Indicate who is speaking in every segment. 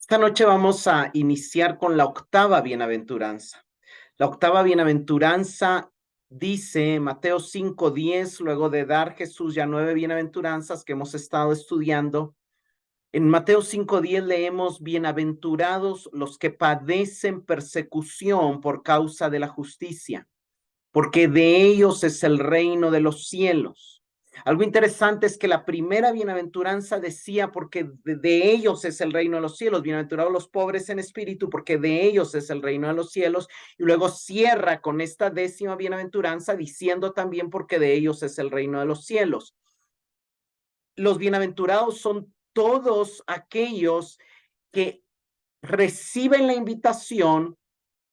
Speaker 1: Esta noche vamos a iniciar con la octava bienaventuranza. La octava bienaventuranza dice Mateo 5:10, luego de dar Jesús ya 9 bienaventuranzas que hemos estado estudiando. En Mateo 5:10 leemos: bienaventurados los que padecen persecución por causa de la justicia, porque de ellos es el reino de los cielos. Algo interesante es que la primera bienaventuranza decía, porque de ellos es el reino de los cielos, bienaventurados los pobres en espíritu, porque de ellos es el reino de los cielos, y luego cierra con esta décima bienaventuranza diciendo también, porque de ellos es el reino de los cielos. Los bienaventurados son todos aquellos que reciben la invitación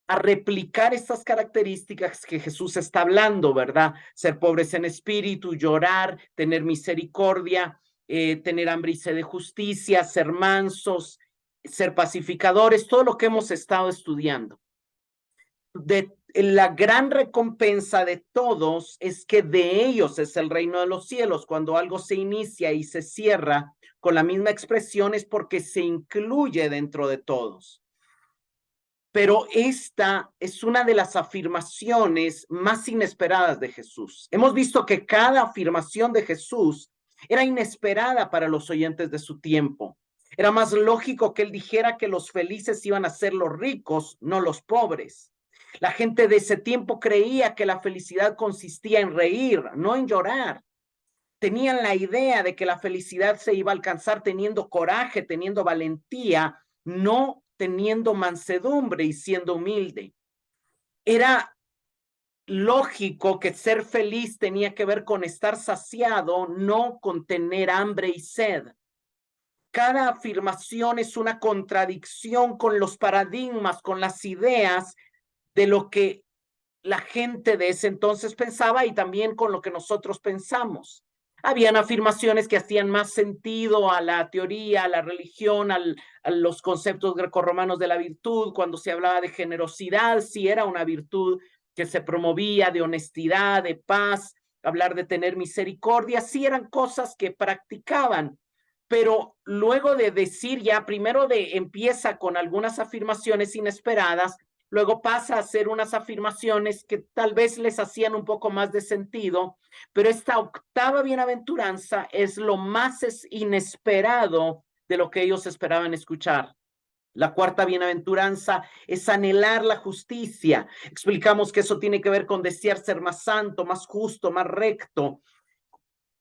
Speaker 1: a replicar estas características que Jesús está hablando, ¿verdad? Ser pobres en espíritu, llorar, tener misericordia, tener hambre y sed de justicia, ser mansos, ser pacificadores, todo lo que hemos estado estudiando. La gran recompensa de todos es que de ellos es el reino de los cielos. Cuando algo se inicia y se cierra con la misma expresión es porque se incluye dentro de todos. Pero esta es una de las afirmaciones más inesperadas de Jesús. Hemos visto que cada afirmación de Jesús era inesperada para los oyentes de su tiempo. Era más lógico que él dijera que los felices iban a ser los ricos, no los pobres. La gente de ese tiempo creía que la felicidad consistía en reír, no en llorar. Tenían la idea de que la felicidad se iba a alcanzar teniendo coraje, teniendo valentía, no teniendo mansedumbre y siendo humilde. Era lógico que ser feliz tenía que ver con estar saciado, no con tener hambre y sed. Cada afirmación es una contradicción con los paradigmas, con las ideas de lo que la gente de ese entonces pensaba y también con lo que nosotros pensamos. Habían afirmaciones que hacían más sentido a la teoría, a la religión, a los conceptos grecorromanos de la virtud, cuando se hablaba de generosidad, si era una virtud que se promovía, de honestidad, de paz, hablar de tener misericordia, sí eran cosas que practicaban, pero luego de decir ya, primero empieza con algunas afirmaciones inesperadas, luego pasa a hacer unas afirmaciones que tal vez les hacían un poco más de sentido, pero esta octava bienaventuranza es lo más inesperado de lo que ellos esperaban escuchar. La cuarta bienaventuranza es anhelar la justicia. Explicamos que eso tiene que ver con desear ser más santo, más justo, más recto.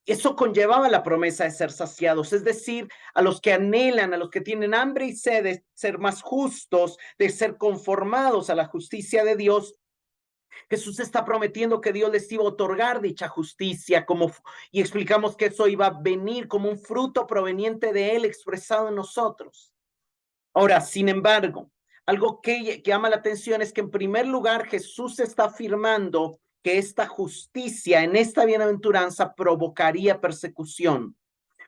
Speaker 1: Eso conllevaba la promesa de ser saciados, es decir, a los que anhelan, a los que tienen hambre y sed de ser más justos, de ser conformados a la justicia de Dios. Jesús está prometiendo que Dios les iba a otorgar dicha justicia, y explicamos que eso iba a venir como un fruto proveniente de Él expresado en nosotros. Ahora, sin embargo, algo que llama la atención es que en primer lugar Jesús está afirmando que esta justicia en esta bienaventuranza provocaría persecución.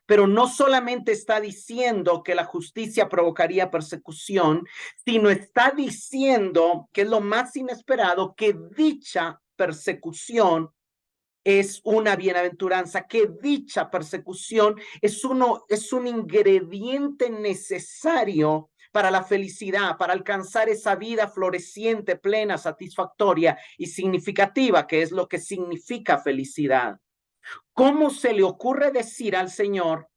Speaker 1: Pero no solamente está diciendo que la justicia provocaría persecución, sino está diciendo, que es lo más inesperado, que dicha persecución es una bienaventuranza, que dicha persecución es un ingrediente necesario para la felicidad, para alcanzar esa vida floreciente, plena, satisfactoria y significativa, que es lo que significa felicidad. ¿Cómo se le ocurre decir al Señor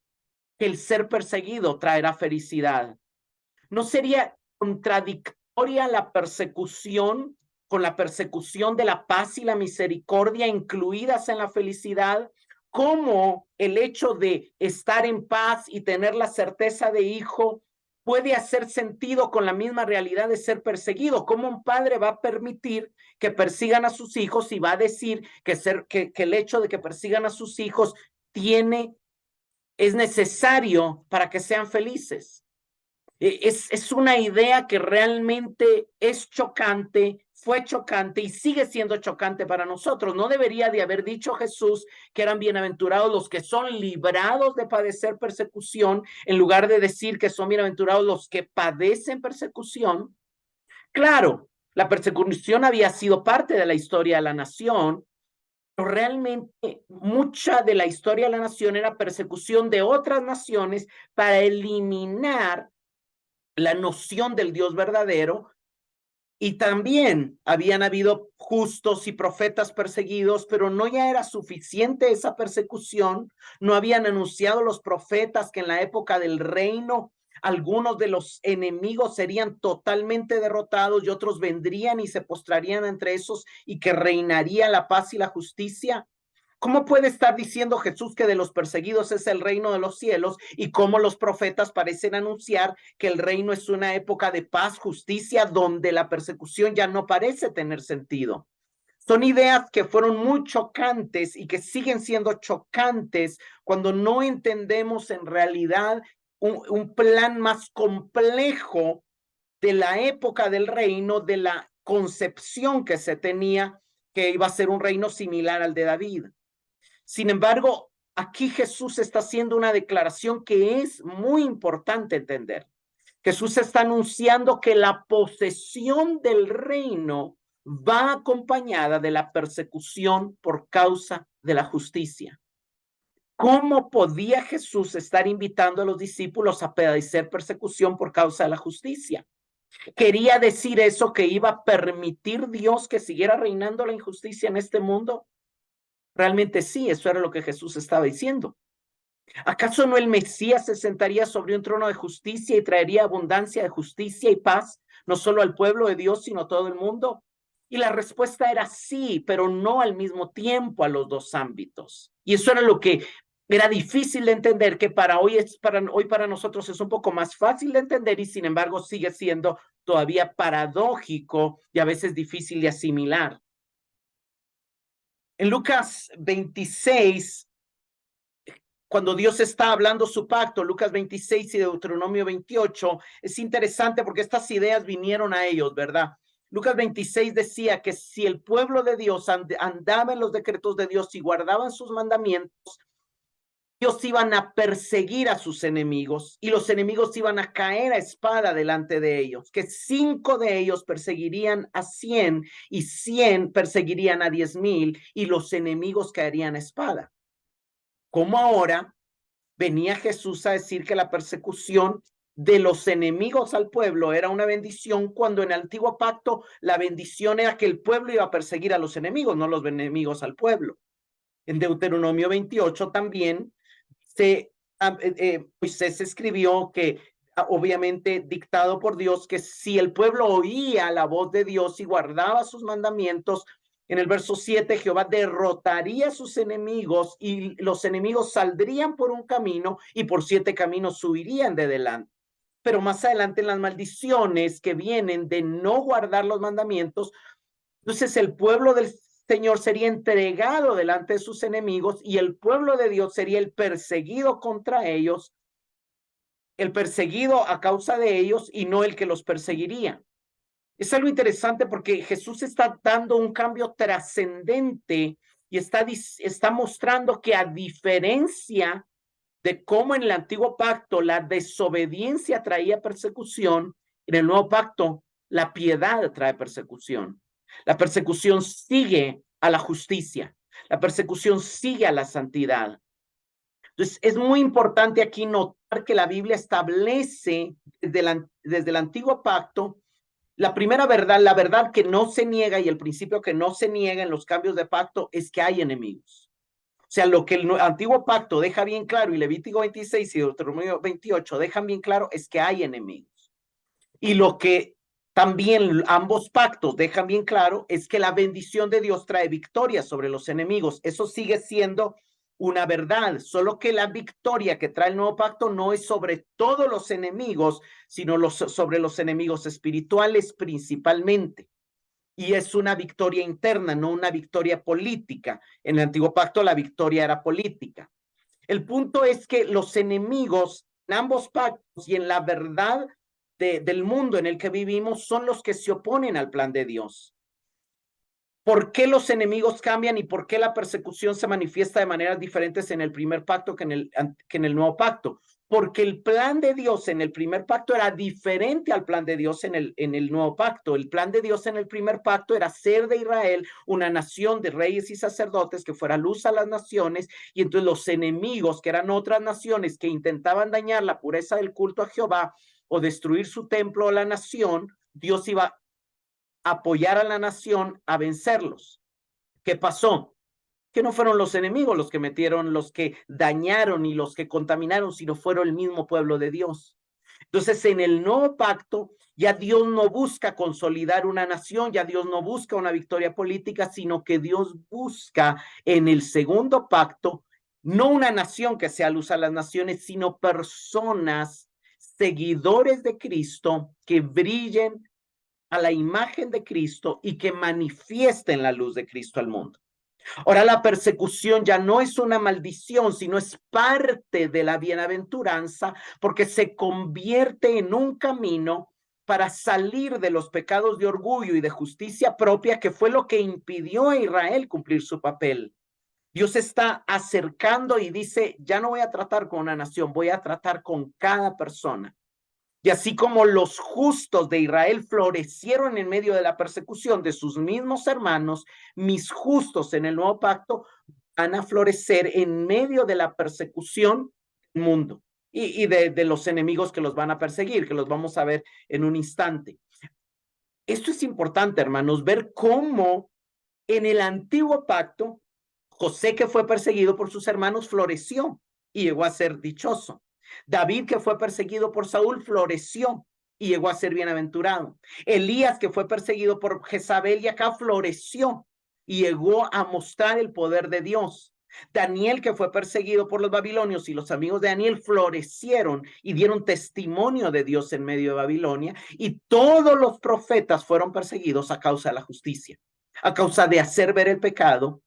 Speaker 1: que el ser perseguido traerá felicidad? ¿No sería contradictoria la persecución con la persecución de la paz y la misericordia incluidas en la felicidad? ¿Cómo el hecho de estar en paz y tener la certeza de hijo puede hacer sentido con la misma realidad de ser perseguido? ¿Cómo un padre va a permitir que persigan a sus hijos y va a decir que el hecho de que persigan a sus hijos es necesario para que sean felices? Es una idea que realmente es chocante, fue chocante y sigue siendo chocante para nosotros. No debería de haber dicho Jesús que eran bienaventurados los que son librados de padecer persecución, en lugar de decir que son bienaventurados los que padecen persecución. Claro, la persecución había sido parte de la historia de la nación, pero realmente mucha de la historia de la nación era persecución de otras naciones para eliminar la noción del Dios verdadero. Y también habían habido justos y profetas perseguidos, pero no ya era suficiente esa persecución. No habían anunciado los profetas que en la época del reino algunos de los enemigos serían totalmente derrotados y otros vendrían y se postrarían entre esos y que reinaría la paz y la justicia. ¿Cómo puede estar diciendo Jesús que de los perseguidos es el reino de los cielos y cómo los profetas parecen anunciar que el reino es una época de paz, justicia, donde la persecución ya no parece tener sentido? Son ideas que fueron muy chocantes y que siguen siendo chocantes cuando no entendemos en realidad un plan más complejo de la época del reino, de la concepción que se tenía que iba a ser un reino similar al de David. Sin embargo, aquí Jesús está haciendo una declaración que es muy importante entender. Jesús está anunciando que la posesión del reino va acompañada de la persecución por causa de la justicia. ¿Cómo podía Jesús estar invitando a los discípulos a padecer persecución por causa de la justicia? ¿Quería decir eso que iba a permitir Dios que siguiera reinando la injusticia en este mundo? Realmente sí, eso era lo que Jesús estaba diciendo. ¿Acaso no el Mesías se sentaría sobre un trono de justicia y traería abundancia de justicia y paz, no solo al pueblo de Dios, sino a todo el mundo? Y la respuesta era sí, pero no al mismo tiempo a los dos ámbitos. Y eso era lo que era difícil de entender, que para hoy para nosotros es un poco más fácil de entender y sin embargo sigue siendo todavía paradójico y a veces difícil de asimilar. En Lucas 26, cuando Dios está hablando su pacto, Lucas 26 y Deuteronomio 28, es interesante porque estas ideas vinieron a ellos, ¿verdad? Lucas 26 decía que si el pueblo de Dios andaba en los decretos de Dios y guardaban sus mandamientos, ellos iban a perseguir a sus enemigos y los enemigos iban a caer a espada delante de ellos, que 5 de ellos perseguirían a 100 y 100 perseguirían a 10,000 y los enemigos caerían a espada. Como ahora venía Jesús a decir que la persecución de los enemigos al pueblo era una bendición, cuando en el antiguo pacto la bendición era que el pueblo iba a perseguir a los enemigos, no los enemigos al pueblo. En Deuteronomio 28 también Moisés escribió que obviamente dictado por Dios, que si el pueblo oía la voz de Dios y guardaba sus mandamientos, en el verso 7, Jehová derrotaría a sus enemigos y los enemigos saldrían por un camino y por 7 caminos huirían de delante. Pero más adelante en las maldiciones que vienen de no guardar los mandamientos, entonces el pueblo del Señor sería entregado delante de sus enemigos y el pueblo de Dios sería el perseguido contra ellos, el perseguido a causa de ellos y no el que los perseguiría. Es algo interesante porque Jesús está dando un cambio trascendente y está mostrando que, a diferencia de cómo en el antiguo pacto la desobediencia traía persecución, en el nuevo pacto la piedad trae persecución. La persecución sigue a la justicia, la persecución sigue a la santidad. Entonces, es muy importante aquí notar que la Biblia establece desde el antiguo pacto la primera verdad, la verdad que no se niega, y el principio que no se niega en los cambios de pacto, es que hay enemigos. O sea, lo que el antiguo pacto deja bien claro, y Levítico 26 y Deuteronomio 28 dejan bien claro, es que hay enemigos. Y lo que también ambos pactos dejan bien claro es que la bendición de Dios trae victoria sobre los enemigos. Eso sigue siendo una verdad, solo que la victoria que trae el nuevo pacto no es sobre todos los enemigos, sino sobre los enemigos espirituales principalmente. Y es una victoria interna, no una victoria política. En el antiguo pacto la victoria era política. El punto es que los enemigos en ambos pactos y en la verdad del mundo en el que vivimos son los que se oponen al plan de Dios. ¿Por qué los enemigos cambian y por qué la persecución se manifiesta de maneras diferentes en el primer pacto que en el nuevo pacto? Porque el plan de Dios en el primer pacto era diferente al plan de Dios en el nuevo pacto. El plan de Dios en el primer pacto era hacer de Israel una nación de reyes y sacerdotes que fuera luz a las naciones, y entonces los enemigos, que eran otras naciones que intentaban dañar la pureza del culto a Jehová, o destruir su templo o la nación, Dios iba a apoyar a la nación a vencerlos. ¿Qué pasó? Que no fueron los enemigos los que metieron, los que dañaron y los que contaminaron, sino fueron el mismo pueblo de Dios. Entonces, en el nuevo pacto, ya Dios no busca consolidar una nación, ya Dios no busca una victoria política, sino que Dios busca en el segundo pacto, no una nación que sea luz a las naciones, sino personas, seguidores de Cristo, que brillen a la imagen de Cristo y que manifiesten la luz de Cristo al mundo. Ahora la persecución ya no es una maldición, sino es parte de la bienaventuranza, porque se convierte en un camino para salir de los pecados de orgullo y de justicia propia, que fue lo que impidió a Israel cumplir su papel. Dios está acercando y dice, ya no voy a tratar con una nación, voy a tratar con cada persona. Y así como los justos de Israel florecieron en medio de la persecución de sus mismos hermanos, mis justos en el nuevo pacto van a florecer en medio de la persecución del mundo y de los enemigos que los van a perseguir, que los vamos a ver en un instante. Esto es importante, hermanos, ver cómo en el antiguo pacto, José, que fue perseguido por sus hermanos, floreció y llegó a ser dichoso. David, que fue perseguido por Saúl, floreció y llegó a ser bienaventurado. Elías, que fue perseguido por Jezabel y Acab, floreció y llegó a mostrar el poder de Dios. Daniel, que fue perseguido por los babilonios, y los amigos de Daniel florecieron y dieron testimonio de Dios en medio de Babilonia, y todos los profetas fueron perseguidos a causa de la justicia, a causa de hacer ver el pecado,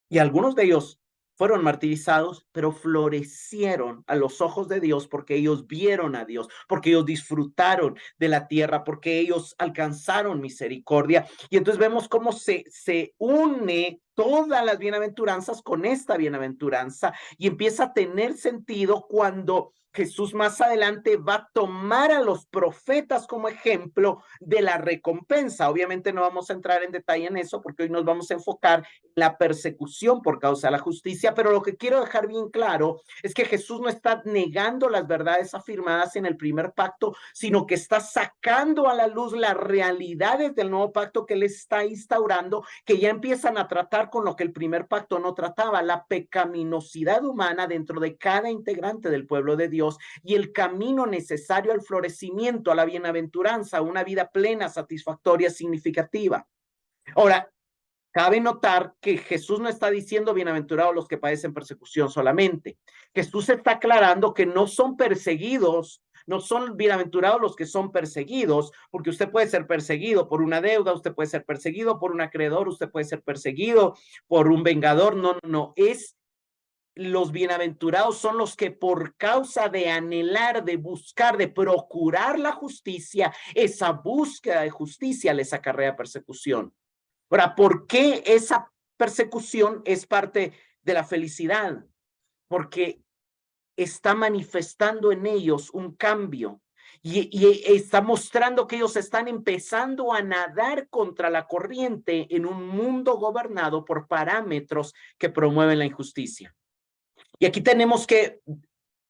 Speaker 1: y algunos de ellos fueron martirizados, pero florecieron a los ojos de Dios porque ellos vieron a Dios, porque ellos disfrutaron de la tierra, porque ellos alcanzaron misericordia. Y entonces vemos cómo se une todas las bienaventuranzas con esta bienaventuranza y empieza a tener sentido cuando Jesús más adelante va a tomar a los profetas como ejemplo de la recompensa. Obviamente no vamos a entrar en detalle en eso porque hoy nos vamos a enfocar en la persecución por causa de la justicia, pero lo que quiero dejar bien claro es que Jesús no está negando las verdades afirmadas en el primer pacto, sino que está sacando a la luz las realidades del nuevo pacto que él está instaurando, que ya empiezan a tratar con lo que el primer pacto no trataba, la pecaminosidad humana dentro de cada integrante del pueblo de Dios y el camino necesario al florecimiento, a la bienaventuranza, a una vida plena, satisfactoria, significativa. Ahora, cabe notar que Jesús no está diciendo bienaventurados los que padecen persecución solamente. Jesús está aclarando que no son perseguidos, no son bienaventurados los que son perseguidos, porque usted puede ser perseguido por una deuda, usted puede ser perseguido por un acreedor, usted puede ser perseguido por un vengador. No, no, es los bienaventurados son los que por causa de anhelar, de buscar, de procurar la justicia, esa búsqueda de justicia les acarrea persecución. Ahora, ¿por qué esa persecución es parte de la felicidad? Porque está manifestando en ellos un cambio y está mostrando que ellos están empezando a nadar contra la corriente en un mundo gobernado por parámetros que promueven la injusticia. Y aquí tenemos que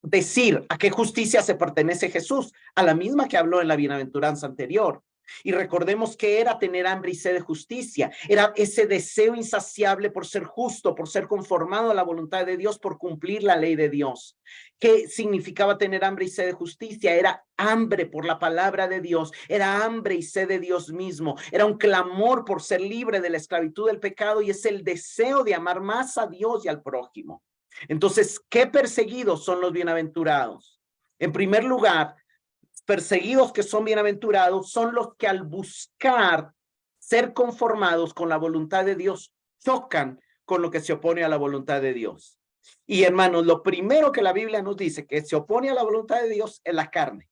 Speaker 1: decir a qué justicia se pertenece Jesús, a la misma que habló en la bienaventuranza anterior. Y recordemos que era tener hambre y sed de justicia, era ese deseo insaciable por ser justo, por ser conformado a la voluntad de Dios, por cumplir la ley de Dios. ¿Qué significaba tener hambre y sed de justicia? Era hambre por la palabra de Dios, era hambre y sed de Dios mismo, era un clamor por ser libre de la esclavitud del pecado y es el deseo de amar más a Dios y al prójimo. Entonces, ¿qué perseguidos son los bienaventurados? En primer lugar, perseguidos que son bienaventurados son los que al buscar ser conformados con la voluntad de Dios chocan con lo que se opone a la voluntad de Dios. Y hermanos, lo primero que la Biblia nos dice que se opone a la voluntad de Dios es la carne.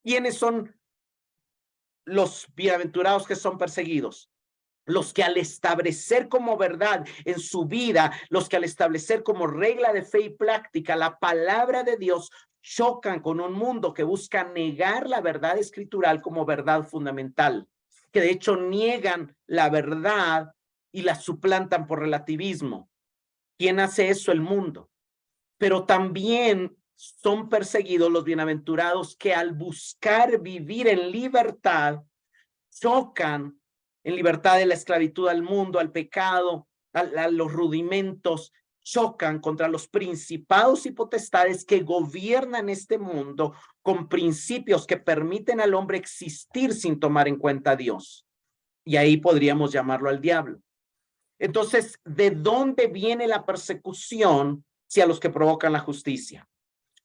Speaker 1: ¿Quiénes son los bienaventurados que son perseguidos? Los que al establecer como verdad en su vida, los que al establecer como regla de fe y práctica la palabra de Dios, chocan con un mundo que busca negar la verdad escritural como verdad fundamental, que de hecho niegan la verdad y la suplantan por relativismo. ¿Quién hace eso? El mundo. Pero también son perseguidos los bienaventurados que al buscar vivir en libertad, chocan en libertad de la esclavitud al mundo, al pecado, a los rudimentos, chocan contra los principados y potestades que gobiernan este mundo con principios que permiten al hombre existir sin tomar en cuenta a Dios. Y ahí podríamos llamarlo al diablo. Entonces, ¿de dónde viene la persecución si a los que provocan la justicia?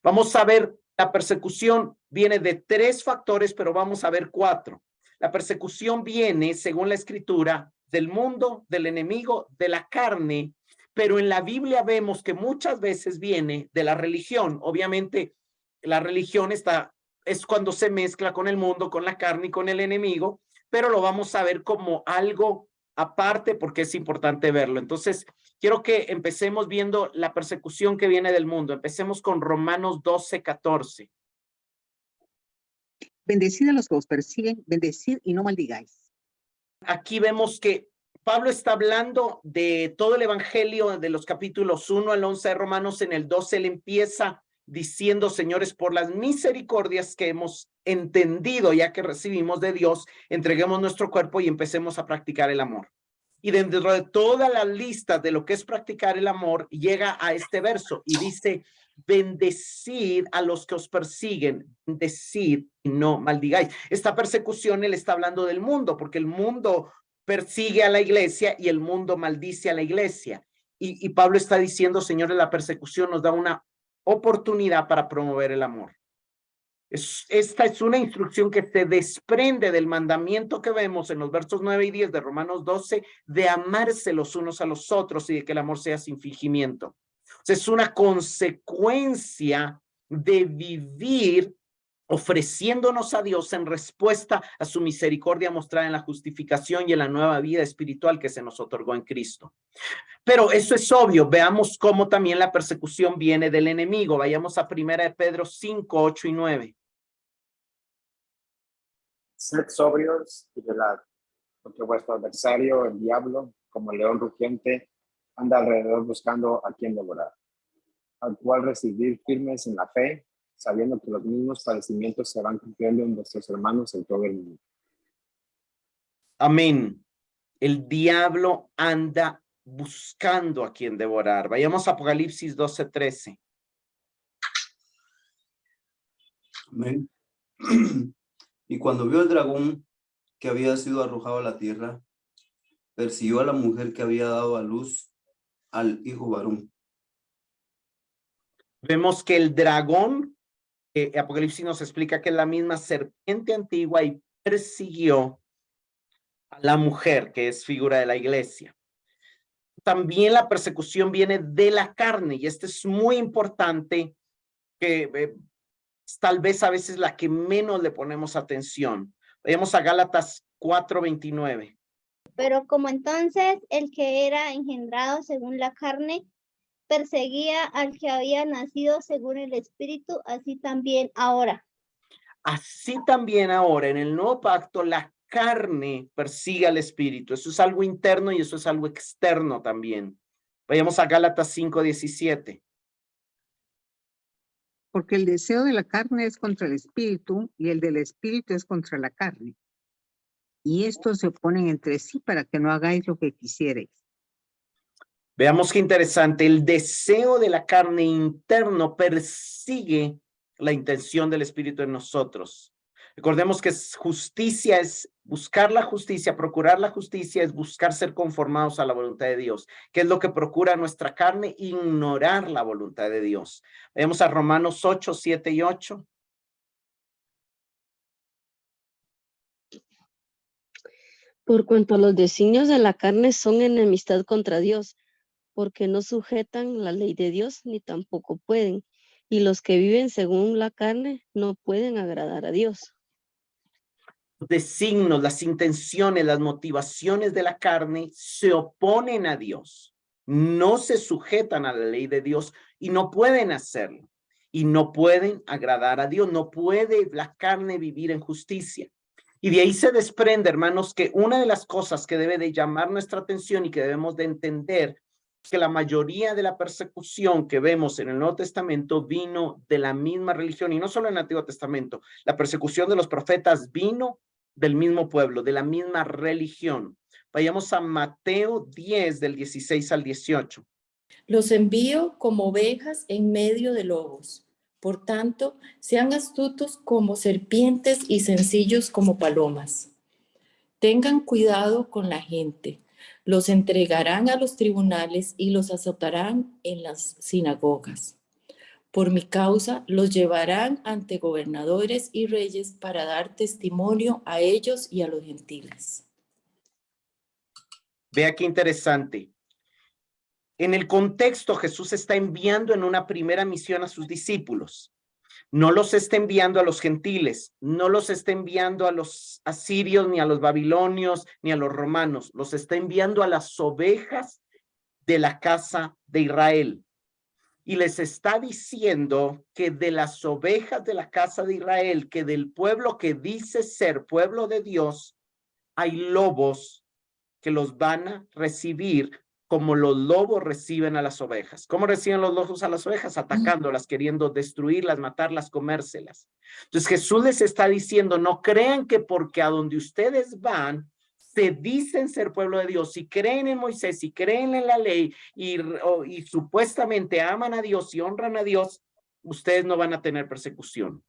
Speaker 1: Vamos a ver, la persecución viene de 3 factores, pero vamos a ver 4. La persecución viene, según la Escritura, del mundo, del enemigo, de la carne, pero en la Biblia vemos que muchas veces viene de la religión. Obviamente, la religión es cuando se mezcla con el mundo, con la carne y con el enemigo, pero lo vamos a ver como algo aparte porque es importante verlo. Entonces, quiero que empecemos viendo la persecución que viene del mundo. Empecemos con Romanos 12:14.
Speaker 2: Bendecid a los que os persiguen, bendecid y no maldigáis.
Speaker 1: Aquí vemos que Pablo está hablando de todo el evangelio de los capítulos 1 al 11 de Romanos. En el 12 él empieza diciendo, señores, por las misericordias que hemos entendido ya que recibimos de Dios, entreguemos nuestro cuerpo y empecemos a practicar el amor. Y dentro de toda la lista de lo que es practicar el amor, llega a este verso y dice, bendecid a los que os persiguen, bendecid y no maldigáis. Esta persecución él está hablando del mundo, porque el mundo persigue a la iglesia y el mundo maldice a la iglesia. Y Pablo está diciendo, señores, la persecución nos da una oportunidad para promover el amor. Esta es una instrucción que se desprende del mandamiento que vemos en los versos 9 y 10 de Romanos 12, de amarse los unos a los otros y de que el amor sea sin fingimiento. O sea, es una consecuencia de vivir ofreciéndonos a Dios en respuesta a su misericordia mostrada en la justificación y en la nueva vida espiritual que se nos otorgó en Cristo. Pero eso es obvio. Veamos cómo también la persecución viene del enemigo. Vayamos a 1 de Pedro 5, 8 y 9.
Speaker 3: Sed sobrios y velad, porque vuestro adversario, el diablo, como león rugiente, anda alrededor buscando a quien devorar, al cual recibir firmes en la fe, sabiendo que los mismos padecimientos se van cumpliendo en vuestros hermanos en todo el mundo.
Speaker 1: Amén. El diablo anda buscando a quien devorar. Vayamos a Apocalipsis 12:13.
Speaker 4: Amén. Y cuando vio el dragón que había sido arrojado a la tierra, persiguió a la mujer que había dado a luz al hijo varón.
Speaker 1: Vemos que el dragón, Apocalipsis nos explica que es la misma serpiente antigua y persiguió a la mujer, que es figura de la iglesia. También la persecución viene de la carne, y esto es muy importante, que tal vez a veces la que menos le ponemos atención. Vayamos a Gálatas 4:29.
Speaker 5: Pero como entonces el que era engendrado según la carne perseguía al que había nacido según el Espíritu, así también ahora.
Speaker 1: Así también ahora, en el nuevo pacto, la carne persigue al Espíritu. Eso es algo interno y eso es algo externo también. Vayamos a Gálatas 5:17.
Speaker 2: Porque el deseo de la carne es contra el espíritu y el del espíritu es contra la carne. Y estos se oponen entre sí para que no hagáis lo que quisierais.
Speaker 1: Veamos qué interesante. El deseo de la carne interno persigue la intención del Espíritu en nosotros. Recordemos que justicia es buscar la justicia, procurar la justicia es buscar ser conformados a la voluntad de Dios. ¿Qué es lo que procura nuestra carne? Ignorar la voluntad de Dios. Vemos a Romanos 8, 7 y 8.
Speaker 6: Por cuanto los designios de la carne son enemistad contra Dios, porque no sujetan la ley de Dios ni tampoco pueden, y los que viven según la carne no pueden agradar a Dios.
Speaker 1: Los designios, las intenciones, las motivaciones de la carne se oponen a Dios, no se sujetan a la ley de Dios y no pueden hacerlo. Y no pueden agradar a Dios, no puede la carne vivir en justicia. Y de ahí se desprende, hermanos, que una de las cosas que debe de llamar nuestra atención y que debemos de entender que la mayoría de la persecución que vemos en el Nuevo Testamento vino de la misma religión, y no solo en el Antiguo Testamento. La persecución de los profetas vino del mismo pueblo, de la misma religión. Vayamos a Mateo 10, del 16 al 18.
Speaker 7: Los envío como ovejas en medio de lobos. Por tanto, sean astutos como serpientes y sencillos como palomas. Tengan cuidado con la gente. Los entregarán a los tribunales y los azotarán en las sinagogas. Por mi causa, los llevarán ante gobernadores y reyes para dar testimonio a ellos y a los gentiles.
Speaker 1: Vea qué interesante. En el contexto, Jesús está enviando en una primera misión a sus discípulos. No los está enviando a los gentiles, no los está enviando a los asirios, ni a los babilonios, ni a los romanos. Los está enviando a las ovejas de la casa de Israel. Y les está diciendo que de las ovejas de la casa de Israel, que del pueblo que dice ser pueblo de Dios, hay lobos que los van a recibir como los lobos reciben a las ovejas. ¿Cómo reciben los lobos a las ovejas? Atacándolas, queriendo destruirlas, matarlas, comérselas. Entonces Jesús les está diciendo, no crean que porque a donde ustedes van, se dicen ser pueblo de Dios, si creen en Moisés, si creen en la ley y supuestamente aman a Dios y honran a Dios, ustedes no van a tener persecución.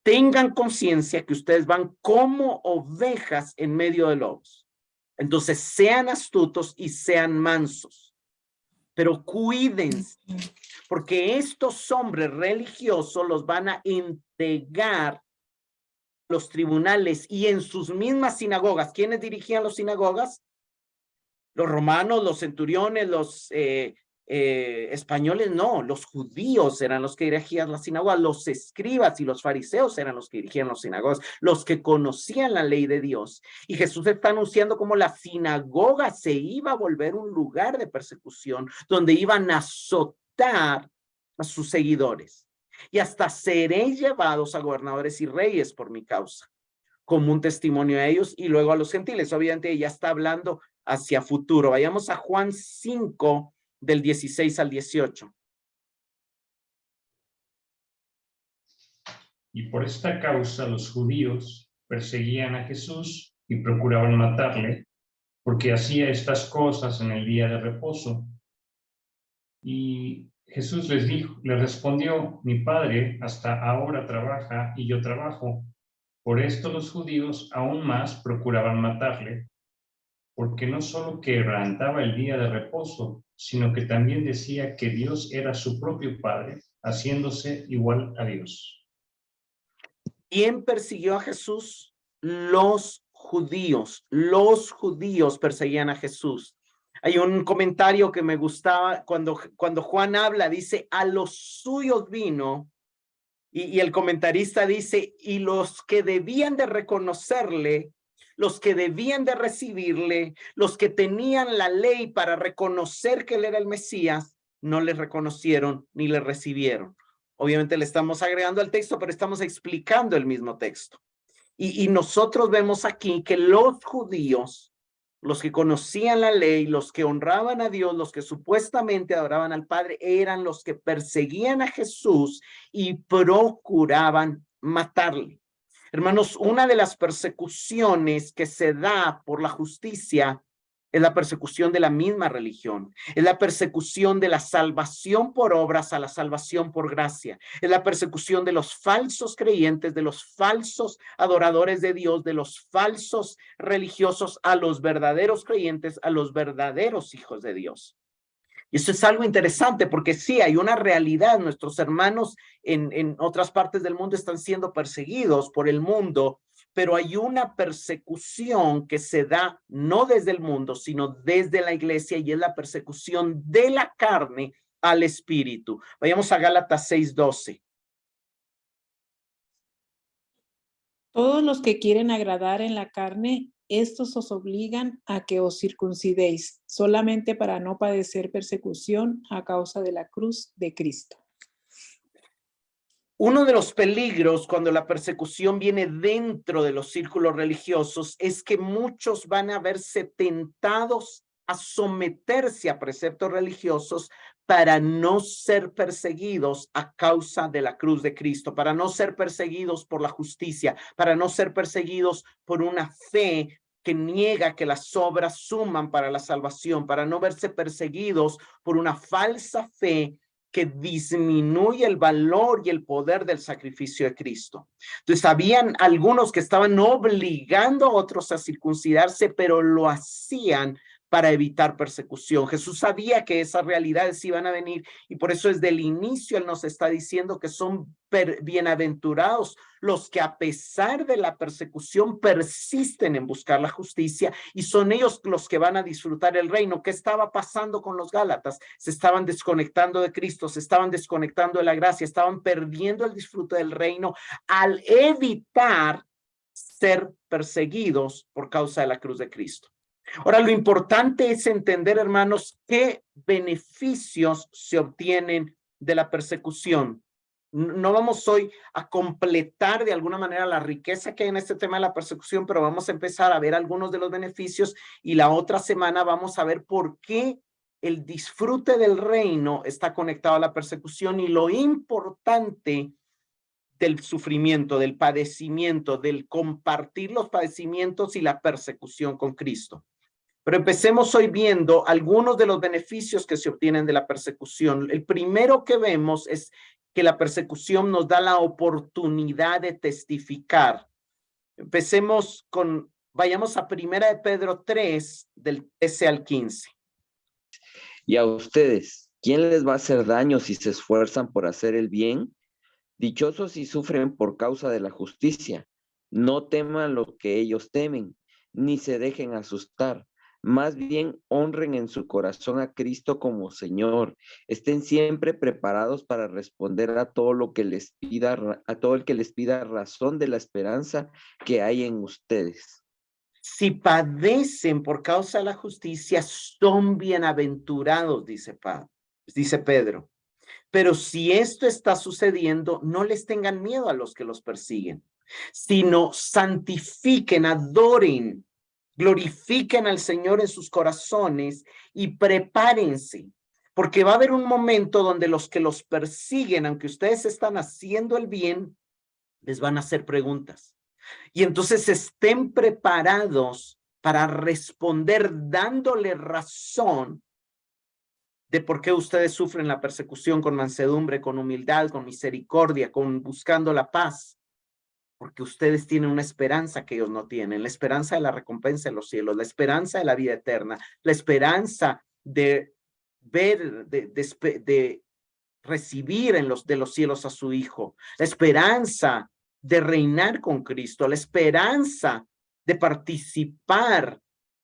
Speaker 1: Tengan conciencia que ustedes van como ovejas en medio de lobos. Entonces, sean astutos y sean mansos, pero cuídense, porque estos hombres religiosos los van a entregar a los tribunales y en sus mismas sinagogas. ¿Quiénes dirigían las sinagogas? Los romanos, los centuriones, los españoles, no, los judíos eran los que dirigían las sinagogas, los escribas y los fariseos eran los que dirigían las sinagogas, los que conocían la ley de Dios. Y Jesús está anunciando cómo la sinagoga se iba a volver un lugar de persecución, donde iban a azotar a sus seguidores. Y hasta seréis llevados a gobernadores y reyes por mi causa, como un testimonio a ellos y luego a los gentiles. Obviamente ya está hablando hacia futuro. Vayamos a Juan 5, del 16 al 18.
Speaker 8: Y por esta causa los judíos perseguían a Jesús y procuraban matarle, porque hacía estas cosas en el día de reposo. Y Jesús les respondió, mi Padre hasta ahora trabaja y yo trabajo. Por esto los judíos aún más procuraban matarle, porque no solo quebrantaba el día de reposo, sino que también decía que Dios era su propio Padre, haciéndose igual a Dios.
Speaker 1: ¿Quién persiguió a Jesús? Los judíos. Los judíos perseguían a Jesús. Hay un comentario que me gustaba cuando Juan habla, dice, a los suyos vino, y el comentarista dice, y los que debían de reconocerle, los que debían de recibirle, los que tenían la ley para reconocer que él era el Mesías, no le reconocieron ni le recibieron. Obviamente le estamos agregando al texto, pero estamos explicando el mismo texto. Y nosotros vemos aquí que los judíos, los que conocían la ley, los que honraban a Dios, los que supuestamente adoraban al Padre, eran los que perseguían a Jesús y procuraban matarle. Hermanos, una de las persecuciones que se da por la justicia es la persecución de la misma religión, es la persecución de la salvación por obras a la salvación por gracia, es la persecución de los falsos creyentes, de los falsos adoradores de Dios, de los falsos religiosos a los verdaderos creyentes, a los verdaderos hijos de Dios. Y eso es algo interesante porque sí, hay una realidad. Nuestros hermanos en otras partes del mundo están siendo perseguidos por el mundo, pero hay una persecución que se da no desde el mundo, sino desde la iglesia, y es la persecución de la carne al espíritu. Vayamos a Gálatas 6:12.
Speaker 9: Todos los que quieren agradar en la carne, estos os obligan a que os circuncidéis, solamente para no padecer persecución a causa de la cruz de Cristo.
Speaker 1: Uno de los peligros cuando la persecución viene dentro de los círculos religiosos es que muchos van a verse tentados a someterse a preceptos religiosos para no ser perseguidos a causa de la cruz de Cristo, para no ser perseguidos por la justicia, para no ser perseguidos por una fe que niega que las obras suman para la salvación, para no verse perseguidos por una falsa fe que disminuye el valor y el poder del sacrificio de Cristo. Entonces, habían algunos que estaban obligando a otros a circuncidarse, pero lo hacían para evitar persecución. Jesús sabía que esas realidades iban a venir y por eso desde el inicio Él nos está diciendo que son bienaventurados los que a pesar de la persecución persisten en buscar la justicia y son ellos los que van a disfrutar el reino. ¿Qué estaba pasando con los Gálatas? Se estaban desconectando de Cristo, se estaban desconectando de la gracia, estaban perdiendo el disfrute del reino al evitar ser perseguidos por causa de la cruz de Cristo. Ahora, lo importante es entender, hermanos, qué beneficios se obtienen de la persecución. No vamos hoy a completar de alguna manera la riqueza que hay en este tema de la persecución, pero vamos a empezar a ver algunos de los beneficios y la otra semana vamos a ver por qué el disfrute del reino está conectado a la persecución y lo importante del sufrimiento, del padecimiento, del compartir los padecimientos y la persecución con Cristo. Pero empecemos hoy viendo algunos de los beneficios que se obtienen de la persecución. El primero que vemos es que la persecución nos da la oportunidad de testificar. Empecemos con, vayamos a 1 de Pedro 3, del 13 al 15.
Speaker 10: Y a ustedes, ¿quién les va a hacer daño si se esfuerzan por hacer el bien? Dichosos si sufren por causa de la justicia. No teman lo que ellos temen, ni se dejen asustar. Más bien honren en su corazón a Cristo como Señor. Estén siempre preparados para responder a todo lo que les pida, a todo el que les pida razón de la esperanza que hay en ustedes.
Speaker 1: Si padecen por causa de la justicia, son bienaventurados, dice Pedro. Pero si esto está sucediendo, no les tengan miedo a los que los persiguen, sino santifiquen, adoren, glorifiquen al Señor en sus corazones y prepárense, porque va a haber un momento donde los que los persiguen, aunque ustedes están haciendo el bien, les van a hacer preguntas. Y entonces estén preparados para responder dándole razón de por qué ustedes sufren la persecución con mansedumbre, con humildad, con misericordia, con buscando la paz. Porque ustedes tienen una esperanza que ellos no tienen, la esperanza de la recompensa en los cielos, la esperanza de la vida eterna, la esperanza de ver, de recibir de los cielos a su Hijo, la esperanza de reinar con Cristo, la esperanza de participar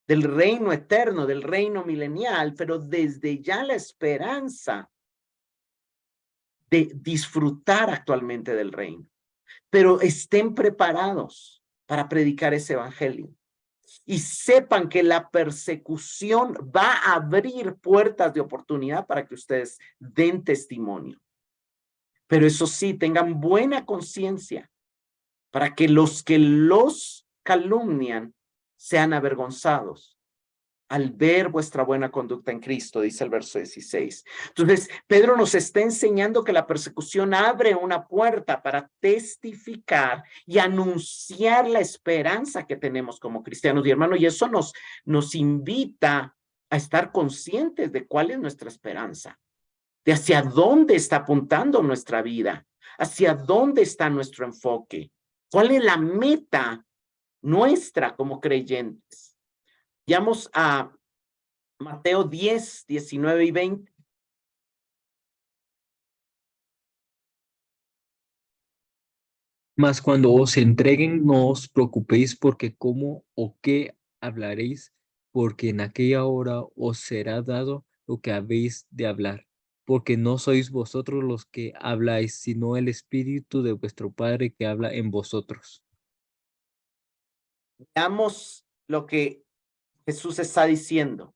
Speaker 1: del reino eterno, del reino milenial, pero desde ya la esperanza de disfrutar actualmente del reino. Pero estén preparados para predicar ese evangelio y sepan que la persecución va a abrir puertas de oportunidad para que ustedes den testimonio. Pero eso sí, tengan buena conciencia para que los calumnian sean avergonzados al ver vuestra buena conducta en Cristo, dice el verso 16. Entonces, Pedro nos está enseñando que la persecución abre una puerta para testificar y anunciar la esperanza que tenemos como cristianos y hermanos, y eso nos invita a estar conscientes de cuál es nuestra esperanza, de hacia dónde está apuntando nuestra vida, hacia dónde está nuestro enfoque, cuál es la meta nuestra como creyentes. Vamos a Mateo 10, 19 y 20.
Speaker 11: Mas cuando os entreguen, no os preocupéis porque cómo o qué hablaréis, porque en aquella hora os será dado lo que habéis de hablar, porque no sois vosotros los que habláis, sino el Espíritu de vuestro Padre que habla en vosotros.
Speaker 1: Veamos lo que Jesús está diciendo.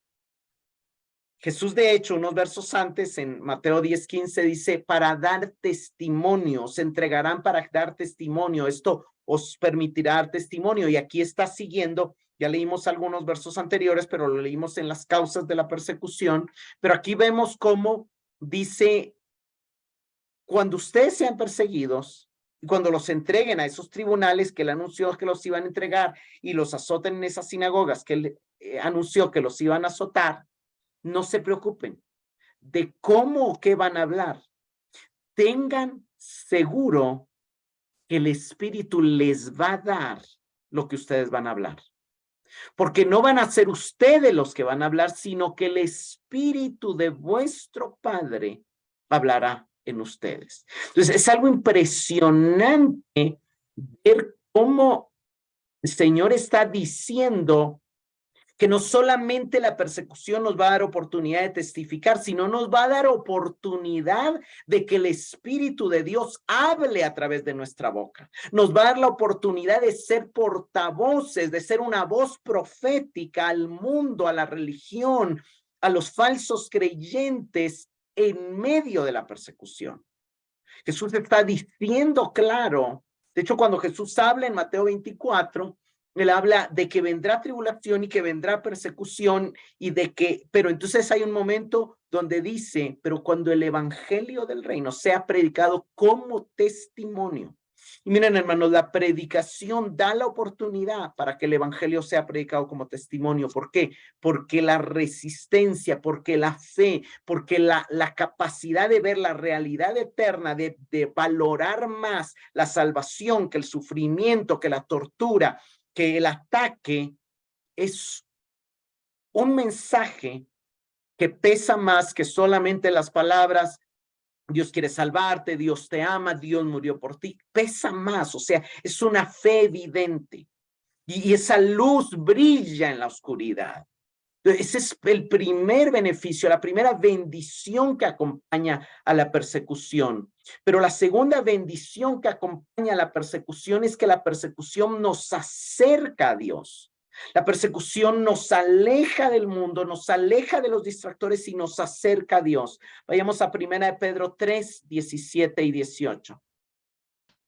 Speaker 1: Jesús, de hecho, unos versos antes, en Mateo 10:15, dice, para dar testimonio, se entregarán para dar testimonio. Esto os permitirá dar testimonio. Y aquí está siguiendo, ya leímos algunos versos anteriores, pero lo leímos en las causas de la persecución. Pero aquí vemos cómo dice, cuando ustedes sean perseguidos, y cuando los entreguen a esos tribunales que él anunció que los iban a entregar y los azoten en esas sinagogas que él anunció que los iban a azotar, no se preocupen de cómo o qué van a hablar. Tengan seguro que el Espíritu les va a dar lo que ustedes van a hablar. Porque no van a ser ustedes los que van a hablar, sino que el Espíritu de vuestro Padre hablará en ustedes. Entonces, es algo impresionante ver cómo el Señor está diciendo que no solamente la persecución nos va a dar oportunidad de testificar, sino nos va a dar oportunidad de que el Espíritu de Dios hable a través de nuestra boca. Nos va a dar la oportunidad de ser portavoces, de ser una voz profética al mundo, a la religión, a los falsos creyentes en medio de la persecución. Jesús está diciendo claro. De hecho, cuando Jesús habla en Mateo 24, él habla de que vendrá tribulación y que vendrá persecución y de que, pero entonces hay un momento donde dice, pero cuando el evangelio del reino sea predicado como testimonio. Y miren, hermanos, la predicación da la oportunidad para que el evangelio sea predicado como testimonio. ¿Por qué? Porque la resistencia, porque la fe, porque la capacidad de ver la realidad eterna, de valorar más la salvación que el sufrimiento, que la tortura, que el ataque, es un mensaje que pesa más que solamente las palabras, Dios quiere salvarte, Dios te ama, Dios murió por ti. Pesa más, o sea, es una fe evidente. Y esa luz brilla en la oscuridad. Ese es el primer beneficio, la primera bendición que acompaña a la persecución. Pero la segunda bendición que acompaña a la persecución es que la persecución nos acerca a Dios. La persecución nos aleja del mundo, nos aleja de los distractores y nos acerca a Dios. Vayamos a 1 Pedro 3, 17 y 18.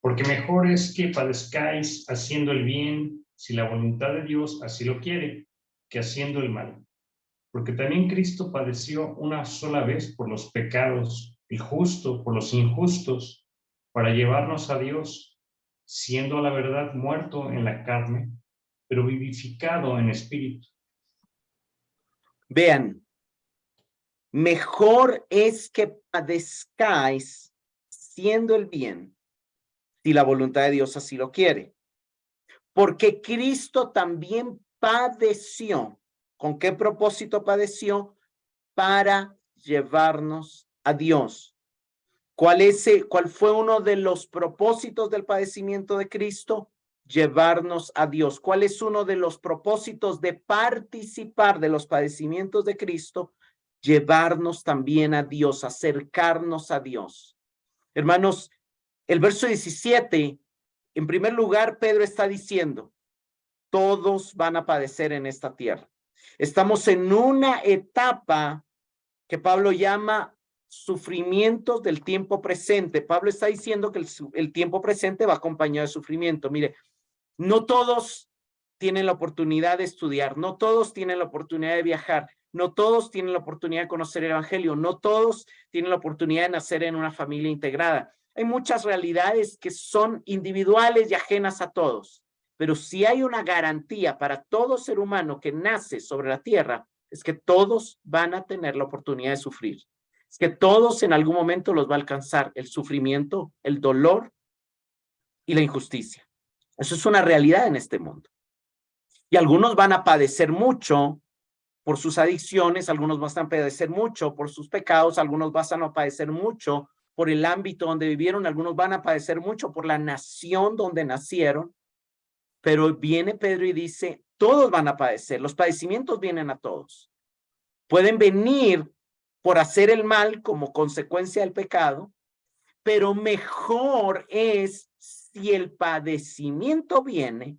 Speaker 8: Porque mejor es que padezcáis haciendo el bien, si la voluntad de Dios así lo quiere, que haciendo el mal. Porque también Cristo padeció una sola vez por los pecados, el justo por los injustos, para llevarnos a Dios, siendo a la verdad muerto en la carne, pero vivificado en espíritu.
Speaker 1: Vean, mejor es que padezcáis haciendo el bien, si la voluntad de Dios así lo quiere. Porque Cristo también padeció. ¿Con qué propósito padeció? Para llevarnos a Dios. ¿Cuál fue uno de los propósitos del padecimiento de Cristo? Llevarnos a Dios. ¿Cuál es uno de los propósitos de participar de los padecimientos de Cristo? Llevarnos también a Dios, acercarnos a Dios. Hermanos, el verso 17, en primer lugar, Pedro está diciendo, todos van a padecer en esta tierra. Estamos en una etapa que Pablo llama sufrimientos del tiempo presente. Pablo está diciendo que el tiempo presente va acompañado de sufrimiento. Mire, no todos tienen la oportunidad de estudiar, no todos tienen la oportunidad de viajar, no todos tienen la oportunidad de conocer el evangelio, no todos tienen la oportunidad de nacer en una familia integrada. Hay muchas realidades que son individuales y ajenas a todos, pero si hay una garantía para todo ser humano que nace sobre la tierra, es que todos van a tener la oportunidad de sufrir. Es que todos en algún momento los va a alcanzar el sufrimiento, el dolor y la injusticia. Eso es una realidad en este mundo. Y algunos van a padecer mucho por sus adicciones, algunos van a padecer mucho por sus pecados, algunos van a padecer mucho por el ámbito donde vivieron, algunos van a padecer mucho por la nación donde nacieron. Pero viene Pedro y dice, todos van a padecer, los padecimientos vienen a todos. Pueden venir por hacer el mal como consecuencia del pecado, pero mejor es si el padecimiento viene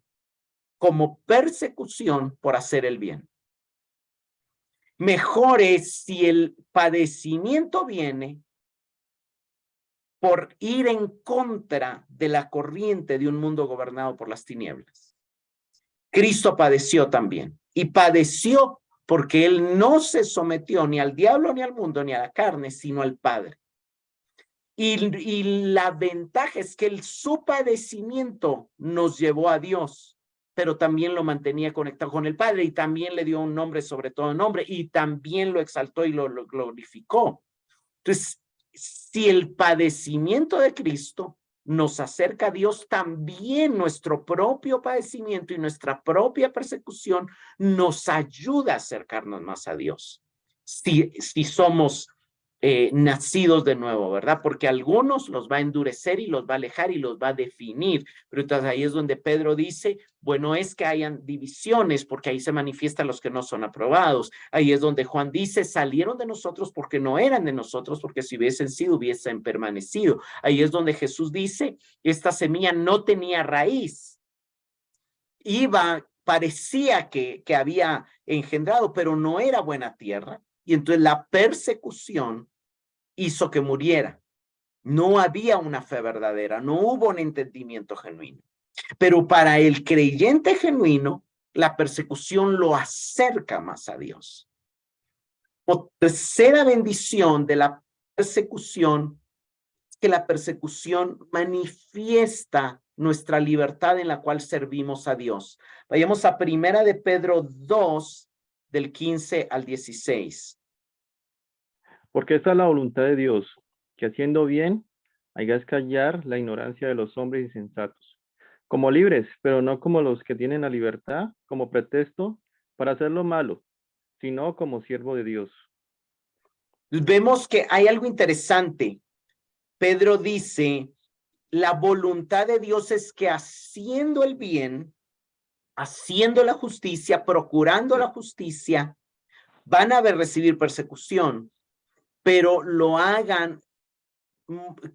Speaker 1: como persecución por hacer el bien. Mejor es si el padecimiento viene por ir en contra de la corriente de un mundo gobernado por las tinieblas. Cristo padeció también, y padeció porque él no se sometió ni al diablo, ni al mundo, ni a la carne, sino al Padre. Y la ventaja es que su padecimiento nos llevó a Dios, pero también lo mantenía conectado con el Padre, y también le dio un nombre sobre todo nombre, y también lo exaltó y lo glorificó. Entonces, si el padecimiento de Cristo nos acerca a Dios, también nuestro propio padecimiento y nuestra propia persecución nos ayuda a acercarnos más a Dios. Si somos nacidos de nuevo, ¿verdad? Porque a algunos los va a endurecer y los va a alejar y los va a definir. Pero entonces ahí es donde Pedro dice, bueno, es que hayan divisiones, porque ahí se manifiestan los que no son aprobados. Ahí es donde Juan dice, salieron de nosotros porque no eran de nosotros, porque si hubiesen sido, hubiesen permanecido. Ahí es donde Jesús dice, esta semilla no tenía raíz. Parecía que había engendrado, pero no era buena tierra. Y entonces la persecución hizo que muriera. No había una fe verdadera, no hubo un entendimiento genuino. Pero para el creyente genuino, la persecución lo acerca más a Dios. O tercera bendición de la persecución es que la persecución manifiesta nuestra libertad en la cual servimos a Dios. Vayamos a 1 de Pedro 2, del 15 al 16.
Speaker 12: Porque esta es la voluntad de Dios, que haciendo bien, hagáis callar la ignorancia de los hombres insensatos, como libres, pero no como los que tienen la libertad como pretexto para hacer lo malo, sino como siervo de Dios.
Speaker 1: Vemos que hay algo interesante. Pedro dice, la voluntad de Dios es que haciendo el bien, haciendo la justicia, procurando la justicia, van a recibir persecución, pero